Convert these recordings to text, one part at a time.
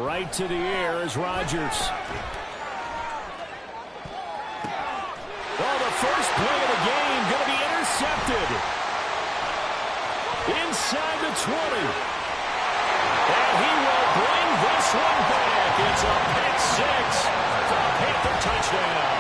Right to the air is Rodgers. Oh, the first play of the game going to be intercepted. Inside the 20. And he will bring this one back. It's a pick six for a Panther touchdown.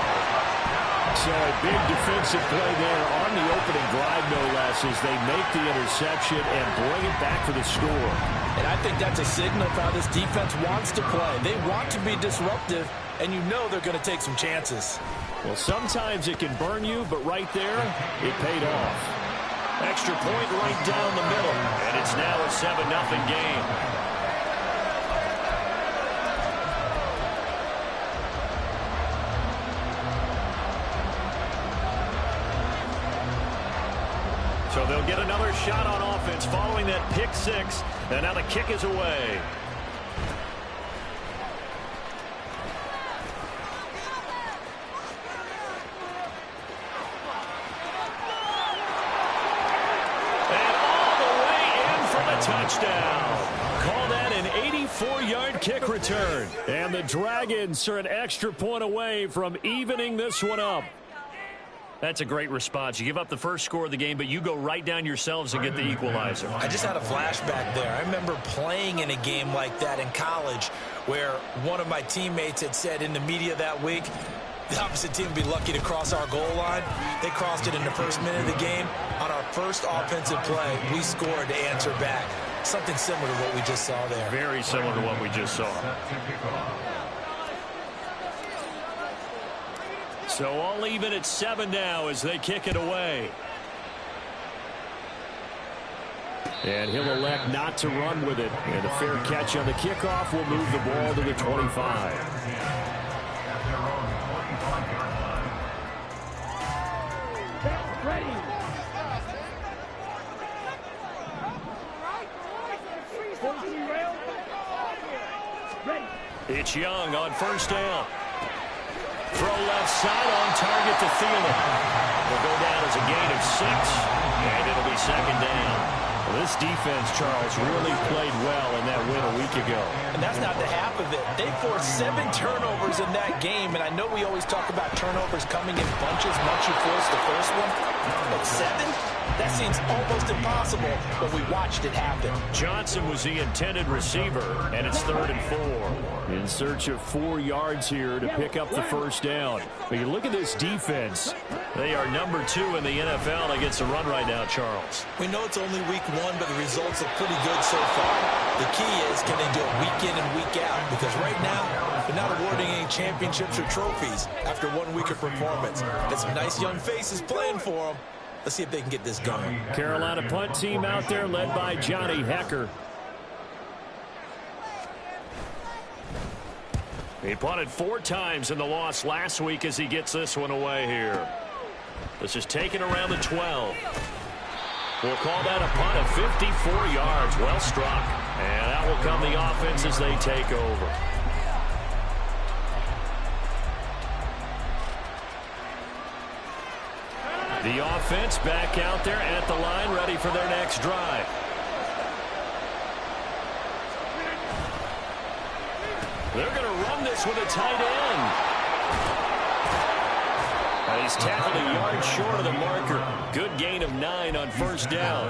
So a big defensive play there on the opening drive, no less, as they make the interception and bring it back for the score. And I think that's a signal of how this defense wants to play. They want to be disruptive, and you know they're going to take some chances. Well, sometimes it can burn you, but right there, it paid off. Extra point right down the middle, and it's now a 7-0 game. So they'll get another shot on offense following that pick six, and now the kick is away. Touchdown. Call that an 84-yard kick return. And the Dragons are an extra point away from evening this one up. That's a great response. You give up the first score of the game, but you go right down yourselves and get the equalizer. I just had a flashback there. I remember playing in a game like that in college where one of my teammates had said in the media that week, the opposite team would be lucky to cross our goal line. They crossed it in the first minute of the game. On our first offensive play, we scored to answer back. Something similar to what we just saw there. Very similar to what we just saw. So all even at 7 now as they kick it away. And he'll elect not to run with it. And a fair catch on the kickoff will move the ball to the 25. It's Young on first down. Throw left side on target to Thielen. Will go down as a gain of 6, and it'll be second down. Well, this defense, Charles, really played well in that win a week ago. And that's not the half of it. They forced 7 turnovers in that game, and I know we always talk about turnovers coming in bunches once you force the first one. But 7? That seems almost impossible, but we watched it happen. Johnson was the intended receiver, and it's 3rd and 4. In search of 4 yards here to pick up the first down. But you look at this defense. They are number 2 in the NFL against the run right now, Charles. We know it's only week 1, but the results look pretty good so far. The key is, can they do it week in and week out? Because right now, they're not awarding any championships or trophies after 1 week of performance. Got some nice young faces playing for them. Let's see if they can get this going. Carolina punt team out there led by Johnny Hecker. He punted 4 times in the loss last week as he gets this one away here. This is taken around the 12. We'll call that a punt of 54 yards. Well struck. And that will come the offense as they take over. The offense back out there at the line, ready for their next drive. They're going to run this with a tight end. And he's tackled a yard short of the marker. Good gain of 9 on first down.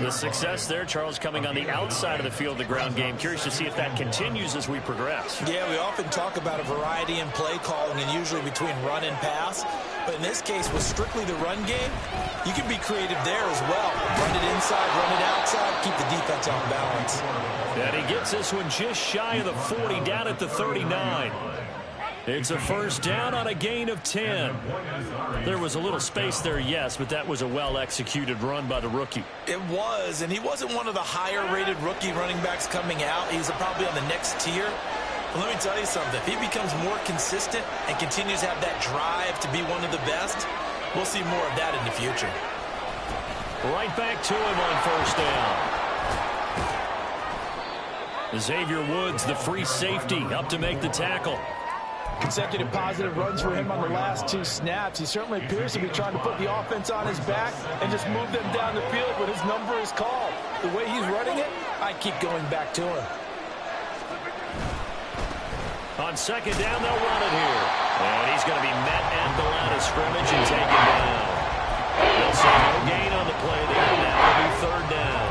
The success there, Charles, coming on the outside of the field, the ground game. Curious to see if that continues as we progress. Yeah, we often talk about a variety in play calling and usually between run and pass. But in this case, with strictly the run game, you can be creative there as well. Run it inside, run it outside, keep the defense on balance. And he gets this one just shy of the 40, down at the 39. It's a first down on a gain of 10. There was a little space there, yes, but that was a well-executed run by the rookie. It was, and he wasn't one of the higher-rated rookie running backs coming out. He's probably on the next tier. But let me tell you something. If he becomes more consistent and continues to have that drive to be one of the best, we'll see more of that in the future. Right back to him on first down. Xavier Woods, the free safety, up to make the tackle. Consecutive positive runs for him on the last 2 snaps. He certainly appears to be trying to put the offense on his back and just move them down the field, but his number is called. The way he's running it, I keep going back to him. On second down, they'll run it here. And he's going to be met at the line of scrimmage and taken down. They'll say no gain on the play there. Now it'll be third down.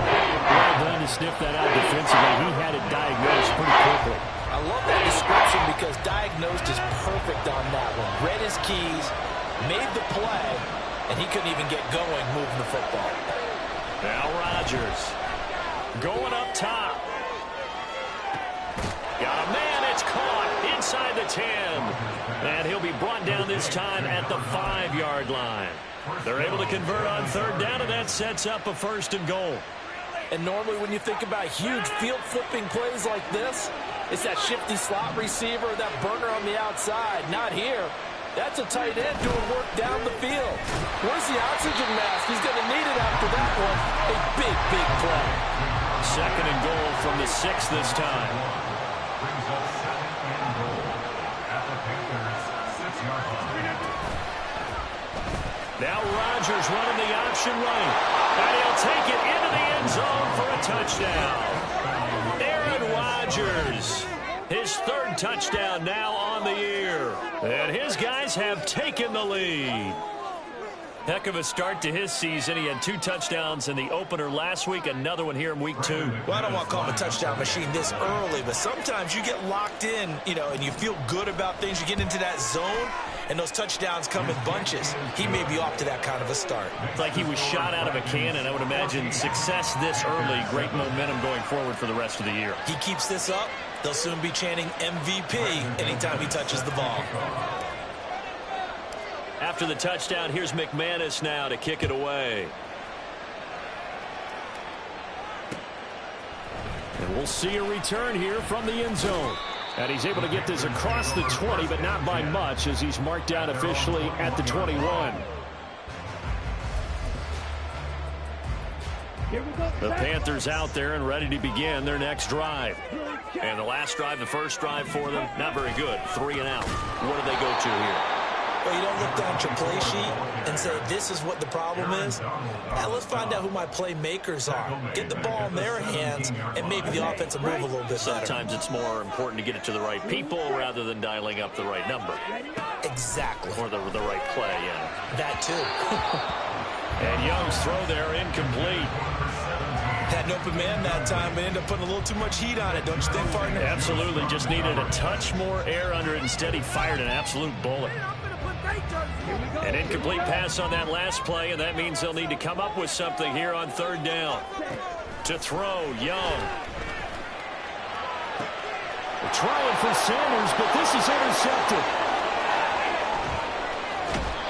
Well done to sniff that out defensively. He had it diagnosed pretty quickly. I love that description because diagnosed is perfect on that one. Read his keys, made the play, and he couldn't even get going moving the football. Now Rodgers going up top. Got a man, it's caught inside the 10. And he'll be brought down this time at the 5-yard line. They're able to convert on third down, and that sets up a first and goal. And normally when you think about huge field-flipping plays like this, it's that shifty slot receiver, that burner on the outside. Not here. That's a tight end doing work down the field. Where's the oxygen mask? He's going to need it after that one. A big, big play. Second and goal from the 6 this time. Now Rodgers running the option right. And he'll take it into the end zone for a touchdown. Aaron Rodgers, his third touchdown now on the year. And his guys have taken the lead. Heck of a start to his season. He had 2 touchdowns in the opener last week, another one here in week 2. Well, I don't want to call him a touchdown machine this early, but sometimes you get locked in, and you feel good about things. You get into that zone, and those touchdowns come in bunches. He may be off to that kind of a start. It's like he was shot out of a cannon. I would imagine success this early, great momentum going forward for the rest of the year. He keeps this up, they'll soon be chanting MVP anytime he touches the ball. After the touchdown, here's McManus now to kick it away. And we'll see a return here from the end zone. And he's able to get this across the 20, but not by much, as he's marked down officially at the 21. The Panthers out there and ready to begin their next drive. And the last drive, the first drive for them, not very good. 3 and out. What do they go to here? Well, you don't look down at your play sheet and say, this is what the problem is. Now, let's find out who my playmakers are. Get the ball in their hands, and maybe the offense will move a little bit better. Sometimes it's more important to get it to the right people rather than dialing up the right number. Exactly. Or the right play, yeah. That, too. And Young's throw there incomplete. Had an open man that time, but ended up putting a little too much heat on it, don't you think, partner? Absolutely. Just needed a touch more air under it. Instead, he fired an absolute bullet. An incomplete pass on that last play, and that means they'll need to come up with something here on third down. To throw, Young. They're trying for Sanders, but this is intercepted.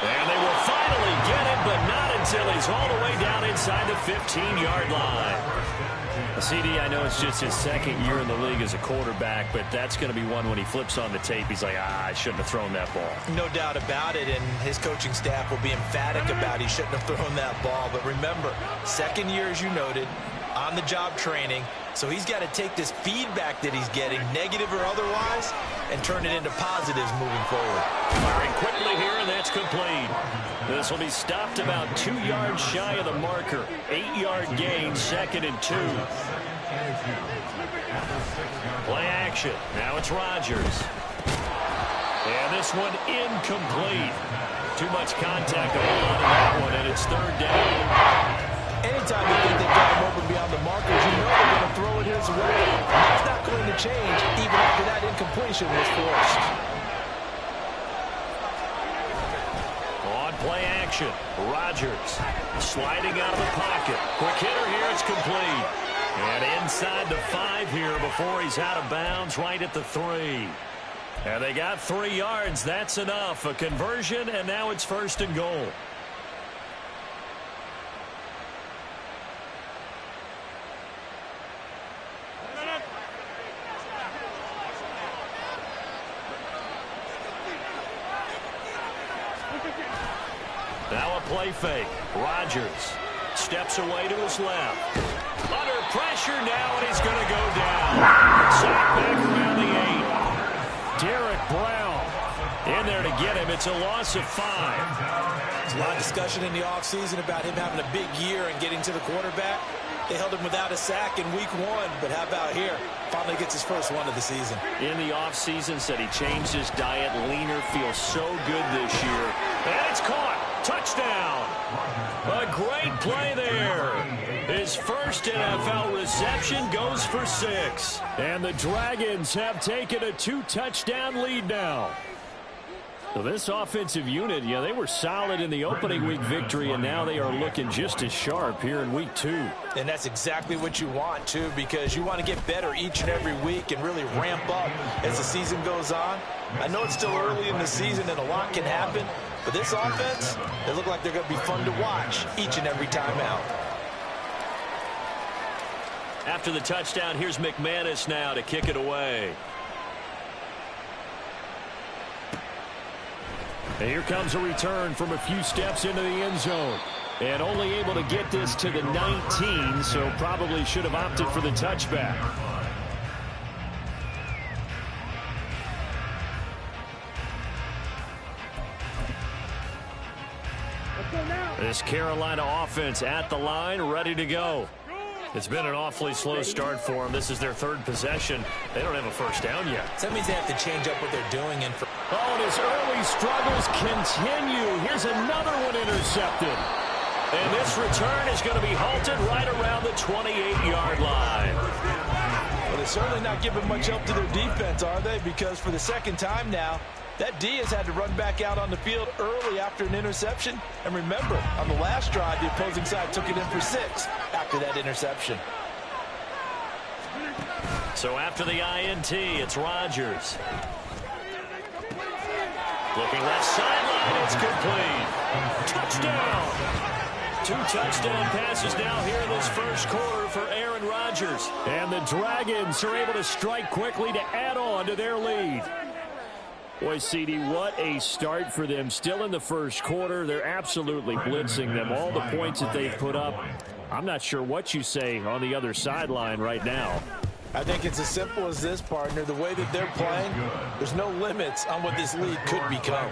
And they will finally get him, but not until he's all the way down inside the 15-yard line. CD, I know it's just his second year in the league as a quarterback, but that's going to be one when he flips on the tape. He's like, I shouldn't have thrown that ball. No doubt about it, and his coaching staff will be emphatic about he shouldn't have thrown that ball. But remember, second year, as you noted, on-the-job training, so he's got to take this feedback that he's getting, negative or otherwise, and turn it into positives moving forward. Firing quickly here, and that's complete. This will be stopped about 2 yards shy of the marker. 8-yard gain, 2nd and 2. Play action. Now it's Rodgers. And this one incomplete. Too much contact on that one, and it's third down. Anytime you think they've got him open beyond the markers, you know they're going to throw it his way. That's not going to change even after that incompletion was forced. On play action, Rodgers sliding out of the pocket. Quick hitter here, it's complete. And inside the 5 here before he's out of bounds, right at the 3. And they got 3 yards. That's enough. A conversion, and now it's first and goal. Now a play fake. Rodgers steps away to his left. Under pressure now, and he's going to go down. Sacked back around the 8. Derek Brown In there to get him. It's a loss of 5. There's a lot of discussion in the offseason about him having a big year and getting to the quarterback. They held him without a sack in week 1, but how about here? Finally gets his first one of the season. In the offseason, said he changed his diet, leaner, feels so good this year. And it's caught. Touchdown. A great play there. His first NFL reception goes for 6. And the Dragons have taken a 2-touchdown lead now. So this offensive unit, they were solid in the opening week victory, and now they are looking just as sharp here in week 2. And that's exactly what you want, too, because you want to get better each and every week and really ramp up as the season goes on. I know it's still early in the season and a lot can happen, but this offense, they look like they're going to be fun to watch each and every time out. After the touchdown, here's McManus now to kick it away. And here comes a return from a few steps into the end zone. And only able to get this to the 19, so probably should have opted for the touchback. This Carolina offense at the line, ready to go. It's been an awfully slow start for them. This is their 3rd possession. They don't have a first down yet. So that means they have to change up what they're doing. And and his early struggles continue. Here's another one intercepted. And this return is going to be halted right around the 28-yard line. Well, they're certainly not giving much help to their defense, are they? Because for the second time now, that D has had to run back out on the field early after an interception. And remember, on the last drive, the opposing side took it in for 6 after that interception. So after the INT, it's Rodgers. Looking left sideline, it's complete. Touchdown! 2 touchdown passes now here in this first quarter for Aaron Rodgers. And the Dragons are able to strike quickly to add on to their lead. Boy, CD, what a start for them. Still in the first quarter. They're absolutely blitzing them. All the points that they've put up, I'm not sure what you say on the other sideline right now. I think it's as simple as this, partner. The way that they're playing, there's no limits on what this lead could become.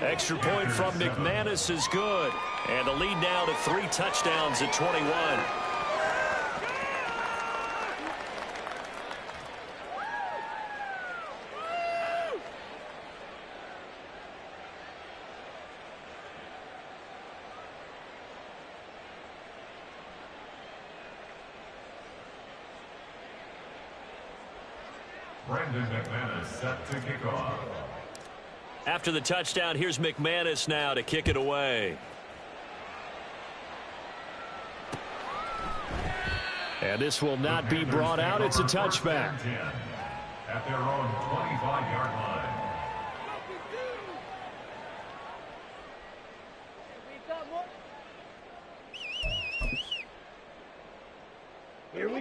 Extra point from McManus is good. And the lead now to 3 touchdowns at 21. Set to kick off. After the touchdown, here's McManus now to kick it away. And this will not be brought out. It's a touchback. At their own 25-yard line.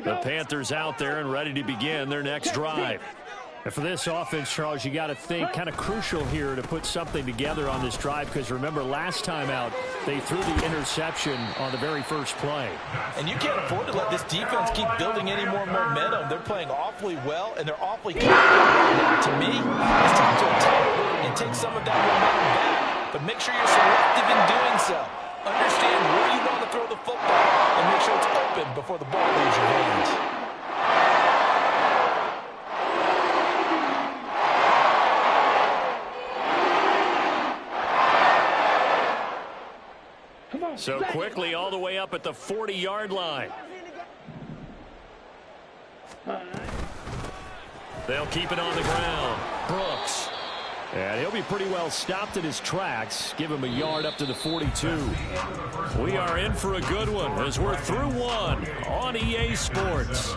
The Panthers out there and ready to begin their next drive. And for this offense, Charles, you got to think kind of crucial here to put something together on this drive, because remember last time out they threw the interception on the very first play. And you can't afford to let this defense keep building any more momentum. They're playing awfully well, and they're awfully confident. To me, it's time to attack and take some of that momentum back. But make sure you're selective in doing so. Understand where you want to throw the football and make sure it's open before the ball leaves your hands. So quickly all the way up at the 40-yard line. They'll keep it on the ground. Brooks. And he'll be pretty well stopped in his tracks. Give him a yard up to the 42. We are in for a good one as we're through one on EA Sports.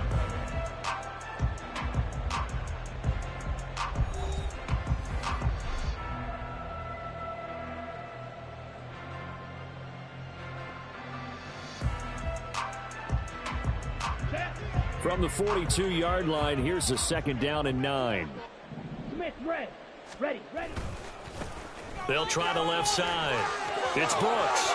From the 42-yard line, here's the 2nd down and 9. Smith, ready. They'll try the left side. It's Brooks.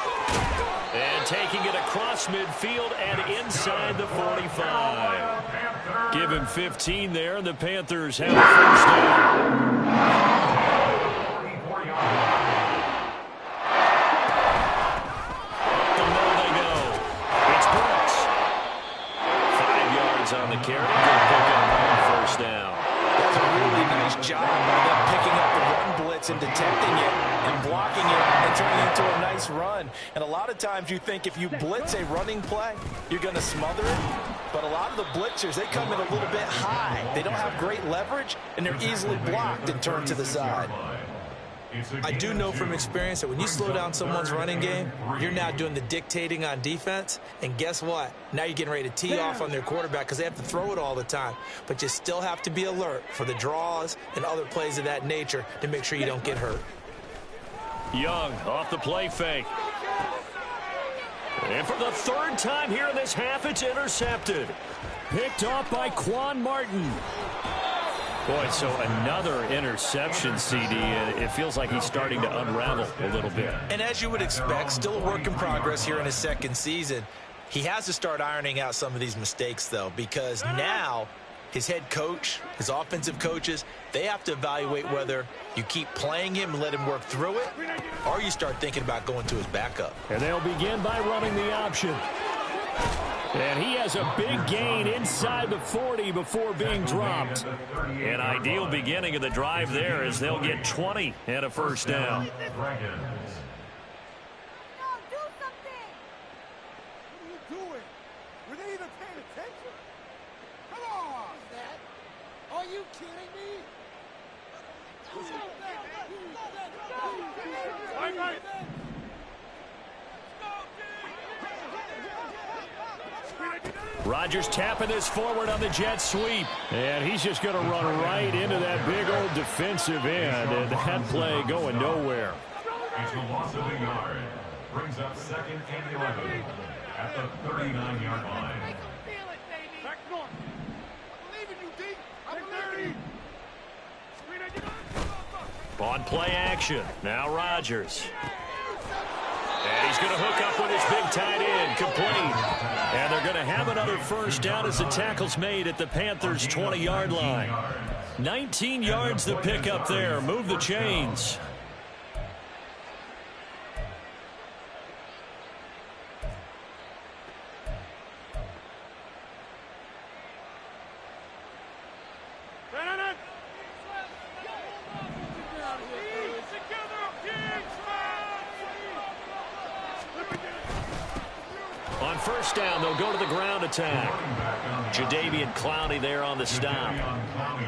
And taking it across midfield and inside the 45. Give him 15 there, and the Panthers have a first down. yards on the carry. Good pick up on first down. That's a really nice job by them picking up the run blitz and detecting it and blocking it and turning it into a nice run. And a lot of times you think if you blitz a running play, you're going to smother it. But a lot of the blitzers, they come in a little bit high. They don't have great leverage, and they're easily blocked and turned to the side. I do know from experience that when you slow down someone's running game, you're now doing the dictating on defense. And guess what? Now you're getting ready to tee off on their quarterback because they have to throw it all the time. But you still have to be alert for the draws and other plays of that nature to make sure you don't get hurt. Young off the play fake. And for the third time here in this half, it's intercepted. Picked off by Quan Martin. Boy, so another interception, CD. It feels like he's starting to unravel a little bit. And as you would expect, still a work in progress here in his second season. He has to start ironing out some of these mistakes, though, because now his head coach, his offensive coaches, they have to evaluate whether you keep playing him and let him work through it, or you start thinking about going to his backup. And they'll begin by running the option. And he has a big gain inside the 40 before being dropped. An ideal beginning of the drive there as they'll get 20 and a first down. Are you kidding me? Rodgers tapping this forward on the jet sweep. And he's just going to run right into that big old defensive end. And that play going nowhere. It's the loss of a yard. Brings up 2nd and 11 at the 39-yard line. Back north. I believe in you, D. I believe. On play action. Now Rodgers. And he's going to hook up with his big tight end, complete. And they're going to have another first down as the tackle's made at the Panthers' 20-yard line. 19 yards to pick up there. Move the chains. On first down, they'll go to the ground attack. Jadeveon Clowney there on the stop.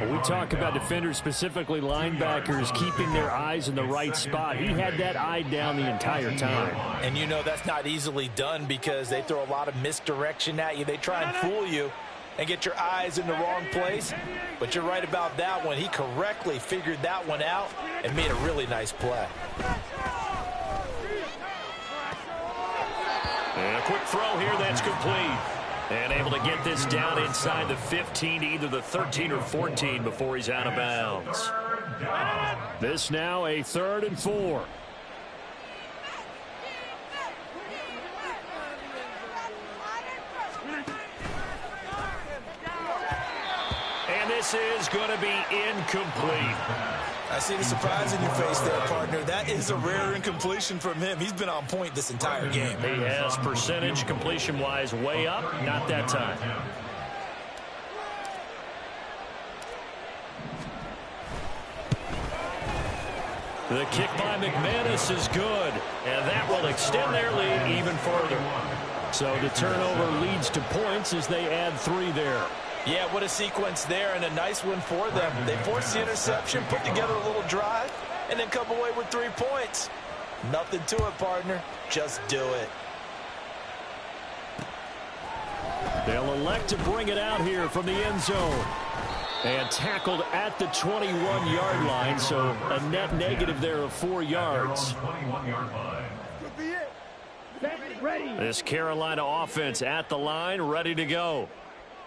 Well, we talk about defenders, specifically linebackers, keeping their eyes in the right spot. He had that eye down the entire time. And you know that's not easily done because they throw a lot of misdirection at you. They try and fool you and get your eyes in the wrong place. But you're right about that one. He correctly figured that one out and made a really nice play. And a quick throw here that's complete. And able to get this down inside the 15 to either the 13 or 14 before he's out of bounds. This now a 3rd and 4. And this is going to be incomplete. I see the surprise in your face there, partner. That is a rare incompletion from him. He's been on point this entire game. He has percentage completion-wise way up. Not that time. The kick by McManus is good. And that will extend their lead even further. So the turnover leads to points as they add 3 there. Yeah, what a sequence there, and a nice one for them. They forced the interception, put together a little drive, and then come away with 3 points. Nothing to it, partner. Just do it. They'll elect to bring it out here from the end zone. And tackled at the 21-yard line, so a net negative there of 4 yards. This Carolina offense at the line, ready to go.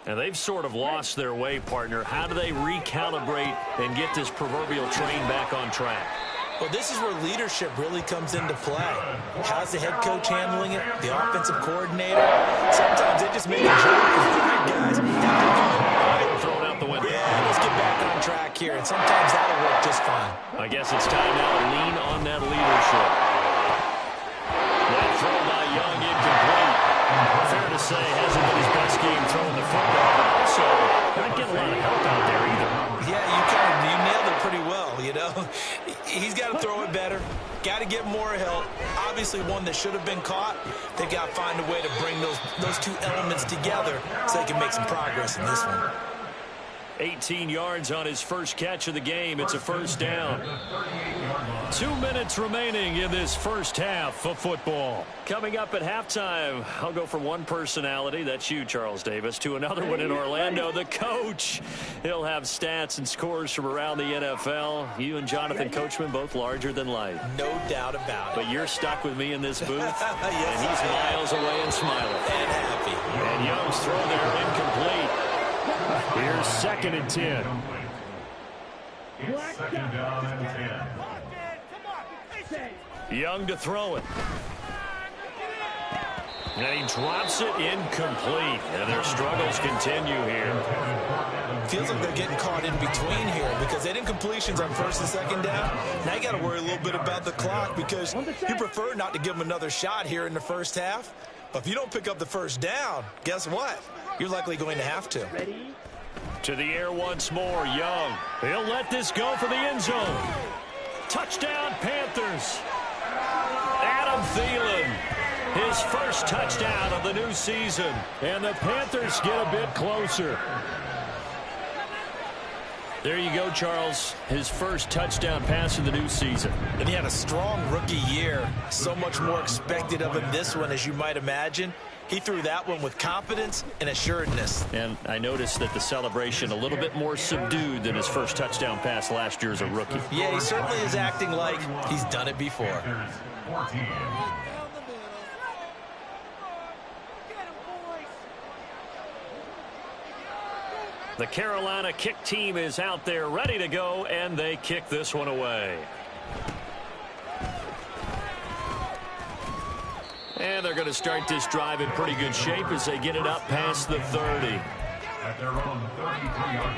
And they've sort of lost their way, partner. How do they recalibrate and get this proverbial train back on track? Well, this is where leadership really comes into play. How's the head coach handling it? The offensive coordinator? Sometimes they just make a jump. Guys, thrown out the window. Yeah, let's get back on track here, and sometimes that'll work just fine. I guess it's time now to lean on that leadership. That throw by Young incomplete. Fair to say, hasn't been his best game throwing the football, but also obviously one that should have been caught. They got to find a way to bring those two elements together so they can make some progress in this one. 18 yards on his first catch of the game. It's a first down. 2 minutes remaining in this first half of football. Coming up at halftime, I'll go from one personality, that's you, Charles Davis, to another one in Orlando, the coach. He'll have stats and scores from around the NFL. You and Jonathan Coachman both larger than life. No doubt about it. But you're stuck with me in this booth, yes, and he's miles away and smiling. And happy. And Young's throw there incomplete. Here's 2nd and 10. It's 2nd down and 10. Young to throw it. And he drops it incomplete. And their struggles continue here. Feels like they're getting caught in between here because they didn't completions on 1st and 2nd down. Now you got to worry a little bit about the clock because you prefer not to give them another shot here in the first half. But if you don't pick up the first down, guess what? You're likely going to have to. To the air once more, Young. He'll let this go for the end zone. Touchdown, Panthers. Adam Thielen, his first touchdown of the new season. And the Panthers get a bit closer. There you go, Charles. His first touchdown pass of the new season. And he had a strong rookie year. So much more expected of him this one, as you might imagine. He threw that one with confidence and assuredness. And I noticed that the celebration a little bit more subdued than his first touchdown pass last year as a rookie. Yeah, he certainly is acting like he's done it before. 14. The Carolina kick team is out there ready to go, and they kick this one away. And they're going to start this drive in pretty good shape as they get it up past the 30. At their own 33-yard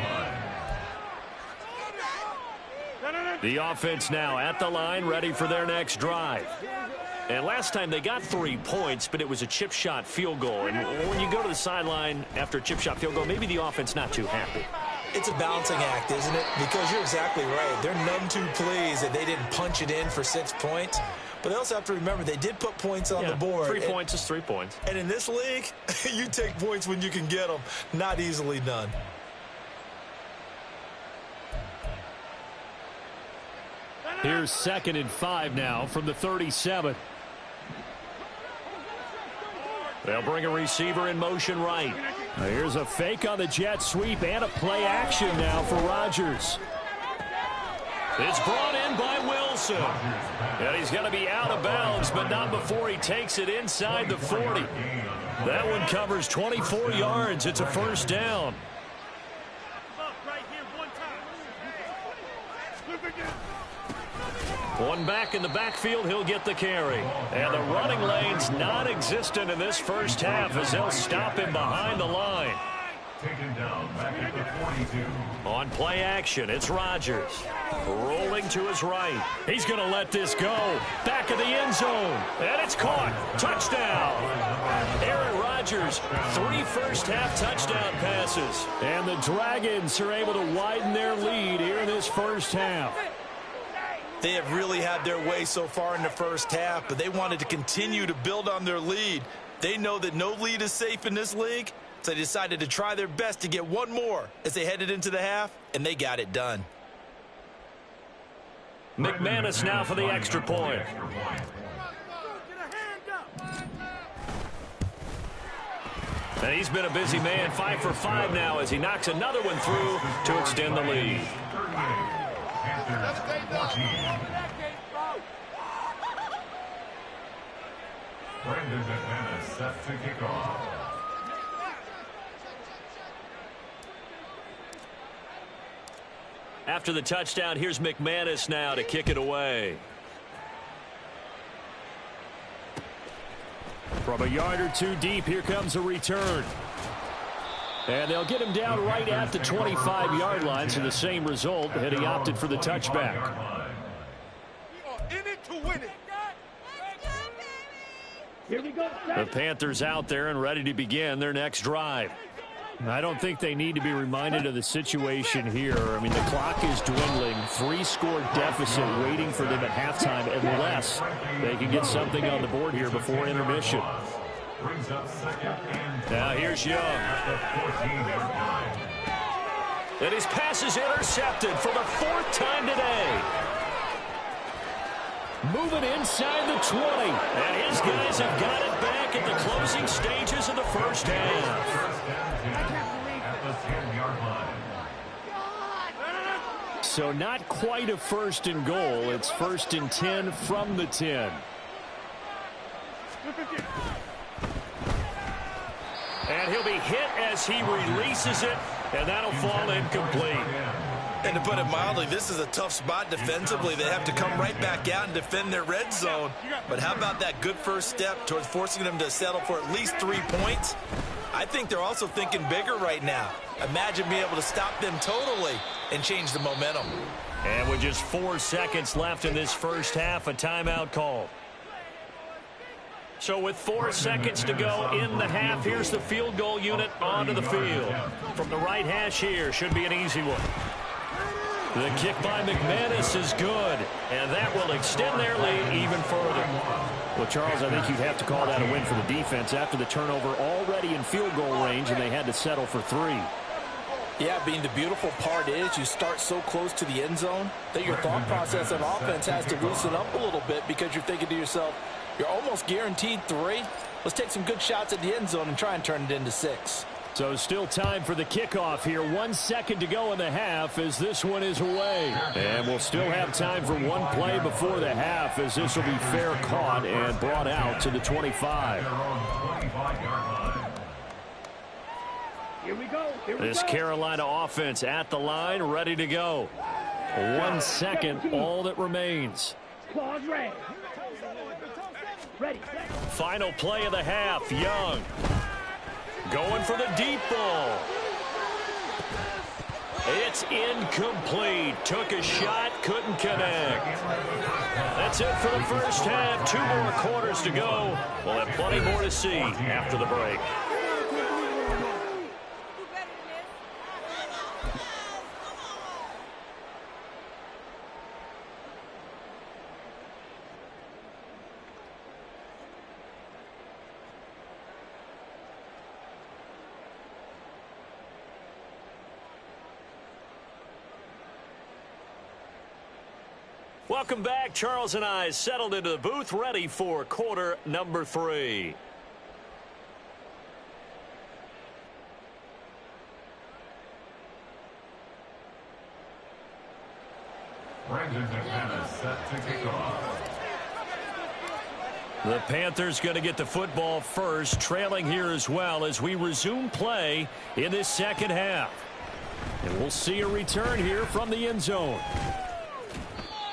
line. The offense now at the line, ready for their next drive. And last time they got 3 points, but it was a chip shot field goal. And when you go to the sideline after a chip shot field goal, maybe the offense not too happy. It's a balancing act, isn't it? Because you're exactly right. They're none too pleased that they didn't punch it in for 6 points. But they also have to remember they did put points on the board. 3 points is 3 points. And in this league, you take points when you can get them. Not easily done. Here's 2nd and 5 now from the 37. They'll bring a receiver in motion right. Here's a fake on the jet sweep and a play action now for Rodgers. It's brought in by Wilson. And he's going to be out of bounds, but not before he takes it inside the 40. That one covers 24 yards. It's a first down. One back in the backfield, he'll get the carry. And the running lane's non-existent in this first half as they'll stop him behind the line. Taken down back at the 42. On play action, it's Rodgers. Rolling to his right. He's going to let this go. Back of the end zone. And it's caught. Touchdown. Aaron Rodgers, 3 first-half touchdown passes. And the Dragons are able to widen their lead here in this first half. They have really had their way so far in the first half, but they wanted to continue to build on their lead. They know that no lead is safe in this league, so they decided to try their best to get one more as they headed into the half, and they got it done. McManus now for the extra point. And he's been a busy man, 5 for 5 now as he knocks another one through to extend the lead. Brandon McManus set to kick off. After the touchdown, here's McManus now to kick it away. From a yard or two deep, here comes a return. And they'll get him down right at the 25-yard line, so the same result, and he opted for the touchback. We are in it to win it. Here we go. The Panthers out there and ready to begin their next drive. I don't think they need to be reminded of the situation here. I mean, the clock is dwindling. 3-score deficit waiting for them at halftime unless they can get something on the board here before intermission. Now here's Young. And his pass is intercepted for the 4th time today. Moving inside the 20. And his guys have got it back at the closing stages of the first half. So not quite a 1st and goal. It's 1st and 10 from the 10. And he'll be hit as he releases it, and that'll fall incomplete. And to put it mildly, this is a tough spot defensively. They have to come right back out and defend their red zone. But how about that good first step towards forcing them to settle for at least 3 points? I think they're also thinking bigger right now. Imagine being able to stop them totally and change the momentum. And with just 4 seconds left in this first half, a timeout call. So with 4 seconds to go in the half, here's the field goal unit onto the field. From the right hash here, should be an easy one. The kick by McManus is good, and that will extend their lead even further. Well, Charles, I think you'd have to call that a win for the defense after the turnover already in field goal range, and they had to settle for 3. Yeah, Bean, the beautiful part is you start so close to the end zone that your thought process of offense has to loosen up a little bit because you're thinking to yourself, you're almost guaranteed 3. Let's take some good shots at the end zone and try and turn it into 6. So still time for the kickoff here. 1 second to go in the half as this one is away. And we'll still have time for one play before the half as this will be fair caught and brought out to the 25. Here we go. This Carolina offense at the line, ready to go. 1 second, all that remains. Claws ready. Ready. Final play of the half, Young. Going for the deep ball. It's incomplete. Took a shot, couldn't connect. That's it for the first half. 2 more quarters to go. We'll have plenty more to see after the break. Welcome back. Charles and I settled into the booth, ready for quarter number 3. Brandon McManus set to kick off. The Panthers going to get the football first, trailing here as well as we resume play in this second half. And we'll see a return here from the end zone.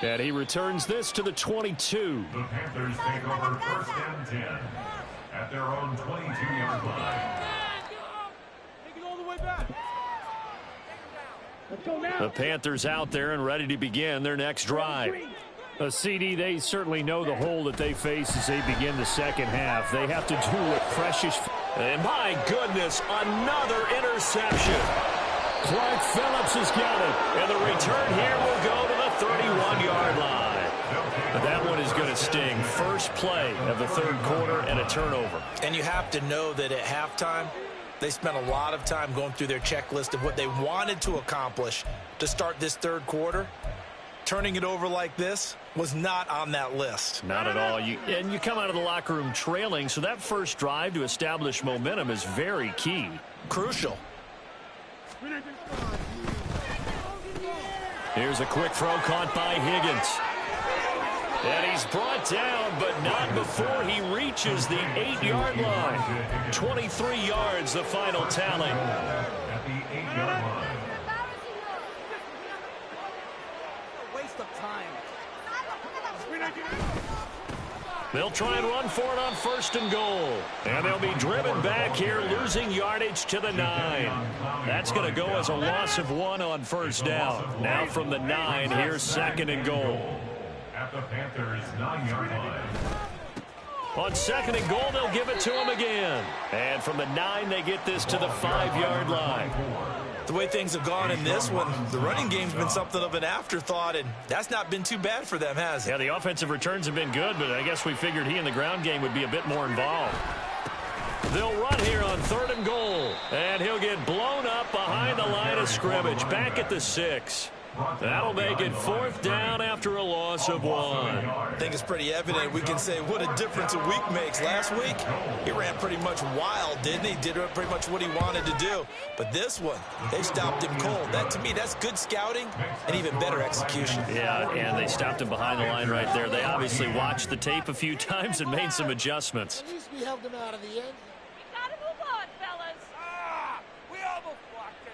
And he returns this to the 22. The Panthers take over 1st and 10 at their own 22-yard line. Take it all the way back. Let's go now. The Panthers out there and ready to begin their next drive. CD, they certainly know the hole that they face as they begin the second half. They have to do what Precious... And my goodness, another interception. Clark Phillips has got it. And the return here will go to the 31-yard line. But that one is going to sting. First play of the third quarter and a turnover. And you have to know that at halftime, they spent a lot of time going through their checklist of what they wanted to accomplish to start this third quarter. Turning it over like this was not on that list. Not at all. You come out of the locker room trailing, so that first drive to establish momentum is very key. Crucial. Here's a quick throw caught by Higgins. And he's brought down, but not before he reaches the 8-yard line. 23 yards, the final tally. At the 8-yard line. Waste of time. They'll try and run for it on 1st and goal. And they'll be driven back here, losing yardage to the 9. That's going to go as a loss of 1 on 1st down. Now from the 9, here's 2nd and goal. At the Panthers' 9-yard line. On 2nd and goal, they'll give it to him again. And from the 9, they get this to the 5-yard line. The way things have gone in this one, the running game's been something of an afterthought, and that's not been too bad for them, has it? Yeah, the offensive returns have been good, but I guess we figured he in the ground game would be a bit more involved. They'll run here on 3rd and goal, and he'll get blown up behind the line of scrimmage, back at the 6. That'll make it 4th down after a loss of 1. I think it's pretty evident. We can say what a difference a week makes. Last week, he ran pretty much wild, didn't he? Did pretty much what he wanted to do. But this one, they stopped him cold. That, to me, that's good scouting and even better execution. Yeah, and they stopped him behind the line right there. They obviously watched the tape a few times and made some adjustments. At least we helped him out of the end. We gotta move on, fellas. We almost blocked it.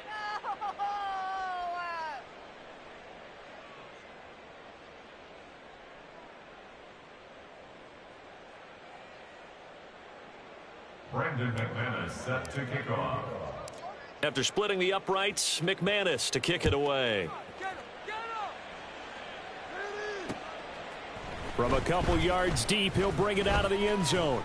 Brandon McManus set to kick off. After splitting the uprights, McManus to kick it away. From a couple yards deep, he'll bring it out of the end zone.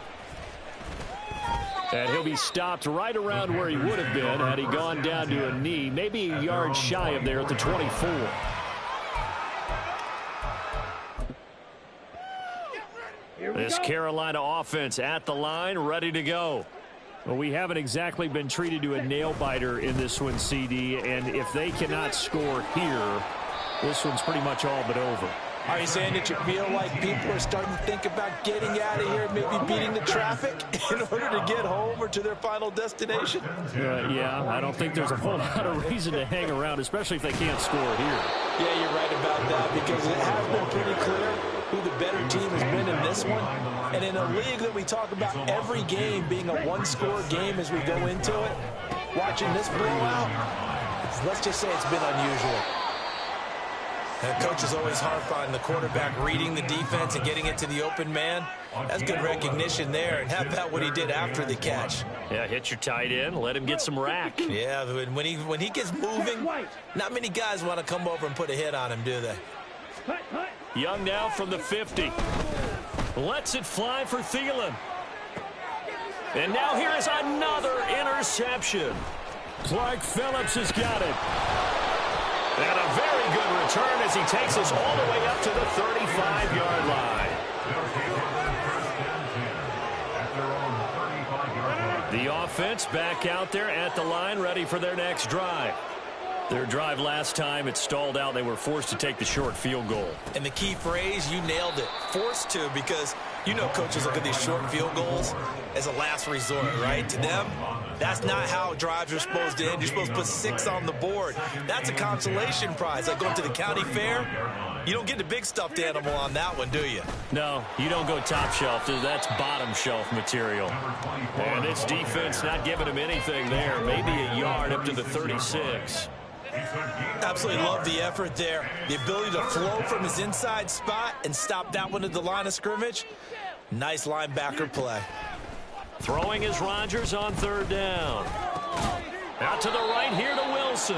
And he'll be stopped right around where he would have been had he gone down to a knee, maybe a yard shy of there at the 24. This Carolina offense at the line, ready to go. Well, we haven't exactly been treated to a nail-biter in this one, CD, and if they cannot score here, this one's pretty much all but over. Are you saying that you feel like people are starting to think about getting out of here, maybe beating the traffic in order to get home or to their final destination? Yeah, I don't think there's a whole lot of reason to hang around, especially if they can't score here. Yeah, you're right about that, because it has been pretty clear who the better team has been in this one. And in a league that we talk about every game being a one-score game as we go into it, watching this blowout, let's just say it's been unusual. And coaches always harp on the quarterback reading the defense and getting it to the open man. That's good recognition there. And how about what he did after the catch? Yeah, hit your tight end, let him get some rack. Yeah, when he gets moving, not many guys want to come over and put a hit on him, do they? Young now from the 50. Lets it fly for Thielen. And now here is another interception. Clark Phillips has got it. And a very good return as he takes us all the way up to the 35-yard line. The offense back out there at the line, ready for their next drive. Their drive last time, it stalled out. They were forced to take the short field goal. And the key phrase, you nailed it, forced to, because you know coaches look at these short field goals as a last resort, right? To them, that's not how drives are supposed to end. You're supposed to put 6 on the board. That's a consolation prize, like going to the county fair. You don't get the big stuffed animal on that one, do you? No, you don't go top shelf. That's bottom shelf material. And this defense not giving him anything there. Maybe a yard up to the 36. Absolutely love the effort there. The ability to flow from his inside spot and stop that one at the line of scrimmage. Nice linebacker play. Throwing is Rodgers on 3rd down. Out to the right here to Wilson.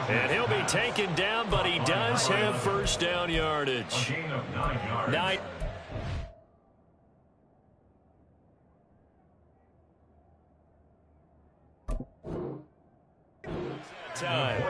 And he'll be taken down, but he does have first down yardage. 9. Time.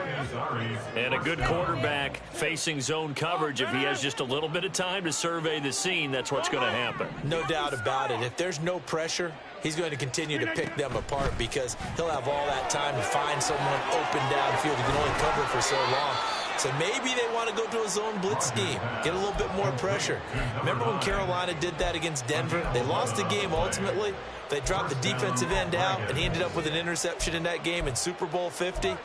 And a good quarterback facing zone coverage. If he has just a little bit of time to survey the scene, that's what's going to happen. No doubt about it. If there's no pressure, he's going to continue to pick them apart because he'll have all that time to find someone open downfield. He can only cover for so long. So maybe they want to go to a zone blitz scheme, get a little bit more pressure. Remember when Carolina did that against Denver? They lost the game ultimately. They dropped the defensive end out, and he ended up with an interception in that game in Super Bowl 50.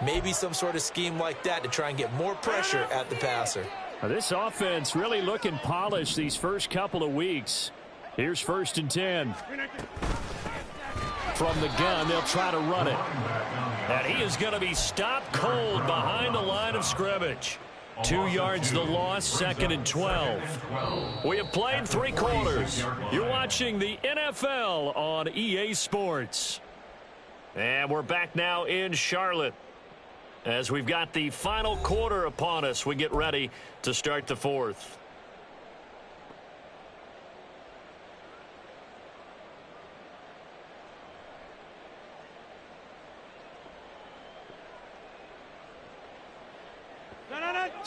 Maybe some sort of scheme like that to try and get more pressure at the passer. This offense really looking polished these first couple of weeks. Here's 1st and 10. From the gun, they'll try to run it. And he is going to be stopped cold behind the line of scrimmage. 2 yards the loss, 2nd and 12. We have played 3 quarters. You're watching the NFL on EA Sports. And we're back now in Charlotte. As we've got the final quarter upon us, we get ready to start the 4th.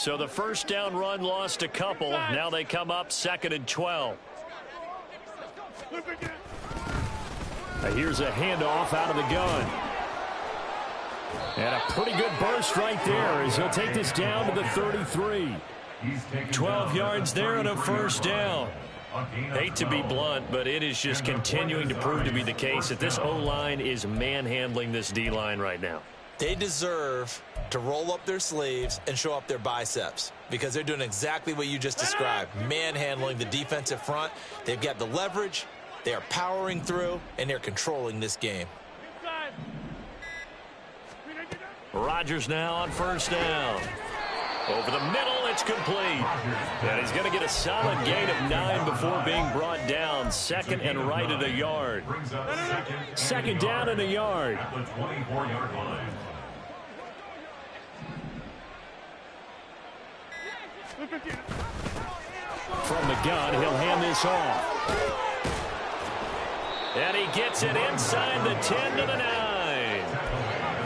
So the first down run lost a couple. Now they come up 2nd and 12. Here's a handoff out of the gun. And a pretty good burst right there as he'll take this down to the 33. 12 yards there and a first down. Hate to be blunt, but it is just continuing to prove to be the case that this O-line is manhandling this D-line right now. They deserve to roll up their sleeves and show up their biceps because they're doing exactly what you just described, manhandling the defensive front. They've got the leverage, they are powering through, and they're controlling this game. Rodgers now on first down. Over the middle, it's complete. And he's going to get a solid gain of 9 before being brought down. 2nd and right at a yard. 2nd down and a yard. At the 24-yard line. From the gun, he'll hand this off. And he gets it inside the 10 to the 9.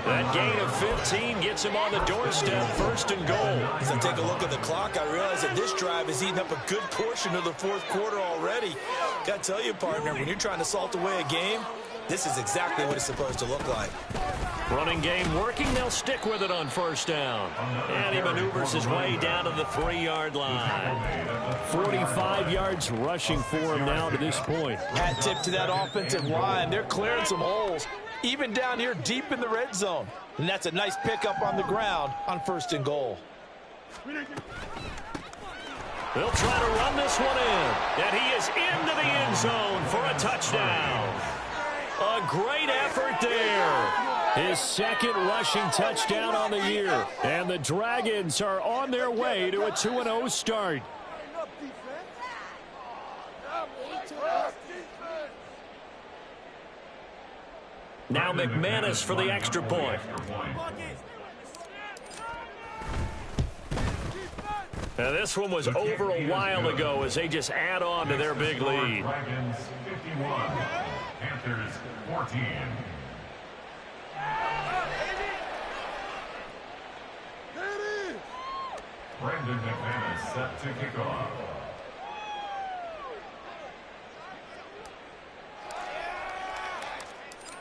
That gain of 15 gets him on the doorstep, 1st and goal. As I take a look at the clock, I realize that this drive has eaten up a good portion of the 4th quarter already. Got to tell you, partner, when you're trying to salt away a game, this is exactly what it's supposed to look like. Running game working. They'll stick with it on first down. And he maneuvers his way down to the 3-yard line. 45 yards rushing for him now to this point. Hat tip to that offensive line. They're clearing some holes, even down here deep in the red zone. And that's a nice pickup on the ground on 1st and goal. They'll try to run this one in. And he is into the end zone for a touchdown. A great effort there. His 2nd rushing touchdown on the year. And the Dragons are on their way to a 2-0 start. Now McManus for the extra point. Now this one was over a while ago as they just add on to their big lead. Dragons 51, Panthers 14. Brandon McManus set to kick off.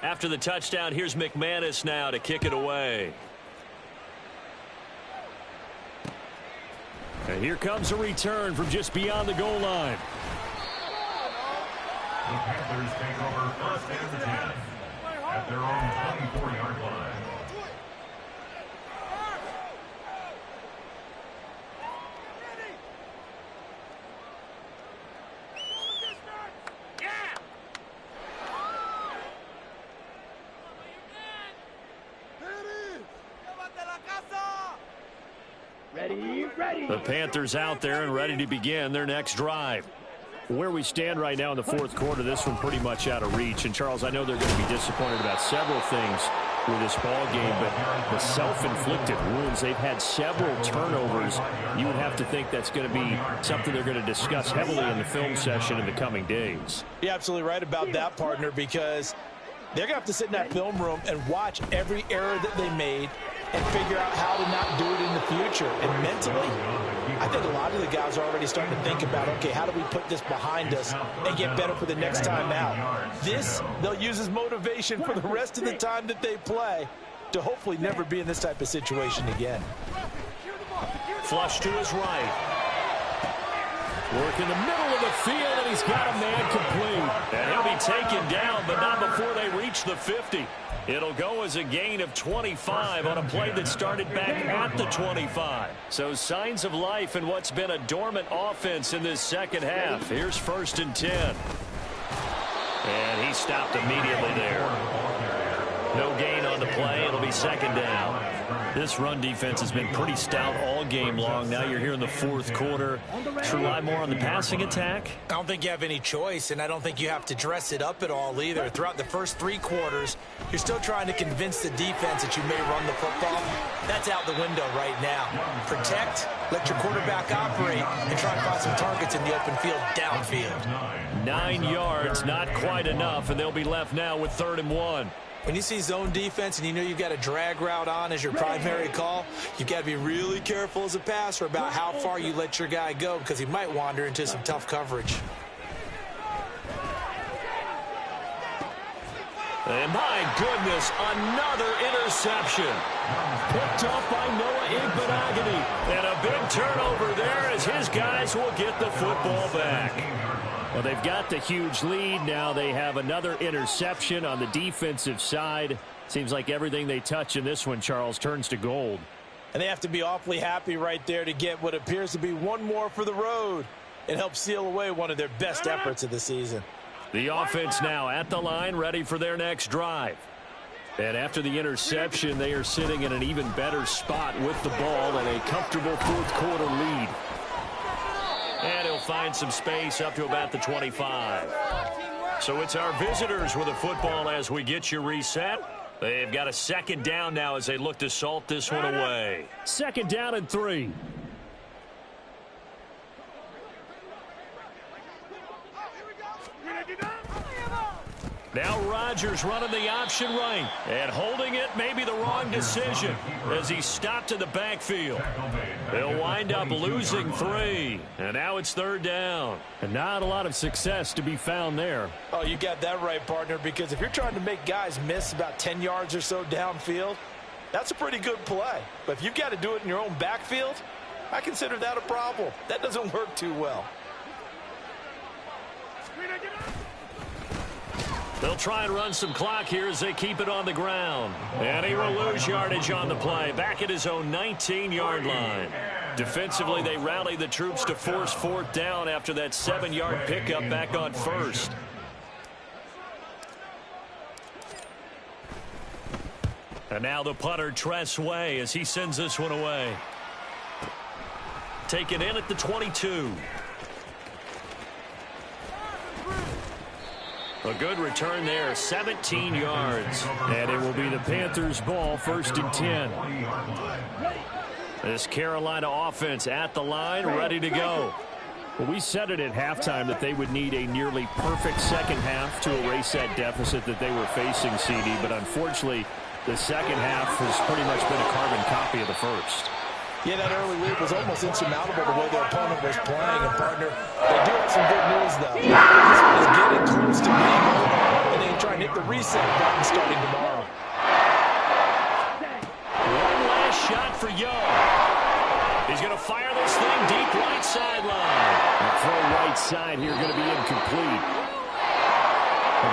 After the touchdown, here's McManus now to kick it away. And here comes a return from just beyond the goal line. The Panthers take over 1st and 10 at their own 24-yard line. The Panthers out there and ready to begin their next drive. Where we stand right now in the 4th quarter, this one pretty much out of reach. And, Charles, I know they're going to be disappointed about several things with this ball game, but the self-inflicted wounds, they've had several turnovers. You would have to think that's going to be something they're going to discuss heavily in the film session in the coming days. You're absolutely right about that, partner, because they're going to have to sit in that film room and watch every error that they made and figure out how to not do it in the future. And mentally, I think a lot of the guys are already starting to think about, okay, how do we put this behind us and get better for the next time out? This, they'll use as motivation for the rest of the time that they play to hopefully never be in this type of situation again. Flush to his right. Work in the middle of the field, and he's got a man complete. And he'll be taken down, but not before they reach the 50. It'll go as a gain of 25 on a play that started back at the 25. So signs of life in what's been a dormant offense in this second half. Here's 1st and 10. And he stopped immediately there. No gain on the play. It'll be 2nd down. This run defense has been pretty stout all game long. Now you're here in the 4th quarter. Should rely more on the passing attack? I don't think you have any choice, and I don't think you have to dress it up at all either. Throughout the first 3 quarters, you're still trying to convince the defense that you may run the football. That's out the window right now. Protect, let your quarterback operate, and try and find some targets in the open field downfield. 9 yards, not quite enough, and they'll be left now with 3rd and 1. When you see zone defense and you know you've got a drag route on as your primary call, you've got to be really careful as a passer about how far you let your guy go because he might wander into some tough coverage. And my goodness, another interception. Picked up by Noah Igbenogany. And a big turnover there as his guys will get the football back. Well, they've got the huge lead. Now they have another interception on the defensive side. Seems like everything they touch in this one, Charles, turns to gold. And they have to be awfully happy right there to get what appears to be one more for the road. It helps seal away one of their best efforts of the season. The offense now at the line, ready for their next drive. And after the interception, they are sitting in an even better spot with the ball and a comfortable fourth quarter lead. And he'll find some space up to about the 25. So it's our visitors with the football as we get you reset. They've got a second down now as they look to salt this one away. Second down and 3. Now Rodgers running the option right. And holding it may be the wrong decision as he stopped in the backfield. They'll wind up losing 3. And now it's third down. And not a lot of success to be found there. Oh, you got that right, partner, because if you're trying to make guys miss about 10 yards or so downfield, that's a pretty good play. But if you've got to do it in your own backfield, I consider that a problem. That doesn't work too well. They'll try and run some clock here as they keep it on the ground. And he will lose yardage on the play, back at his own 19-yard line. Defensively, they rally the troops to force fourth down after that 7-yard pickup back on first. And now the punter, Tress Way, as he sends this one away. Taken in at the 22. A good return there, 17 yards. And it will be the Panthers' ball, first and 10. This Carolina offense at the line, ready to go. Well, we said it at halftime that they would need a nearly perfect second half to erase that deficit that they were facing, CD. But unfortunately, the second half has pretty much been a carbon copy of the first. Yeah, that early lead was almost insurmountable the way their opponent was playing. And, partner, they do have some good news, though. This one is getting close to being over, and they can try and hit the reset button starting tomorrow. One last shot for Young. He's going to fire this thing deep right sideline. The throw right side here going to be incomplete.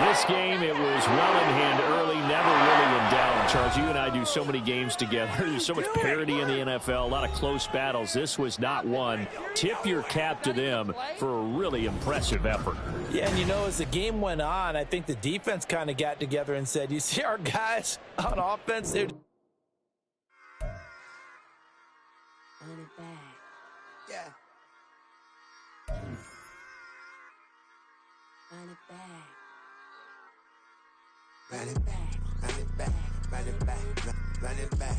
This game, it was well in hand early, never really in doubt. Charles, you and I do so many games together. There's so much parity in the NFL, a lot of close battles. This was not one. Tip your cap to them for a really impressive effort. Yeah, and you know, as the game went on, I think the defense kind of got together and said, you see our guys on offense, they're... Run it back. Yeah. Run it back. Run it back, run it back, run it back, run it back.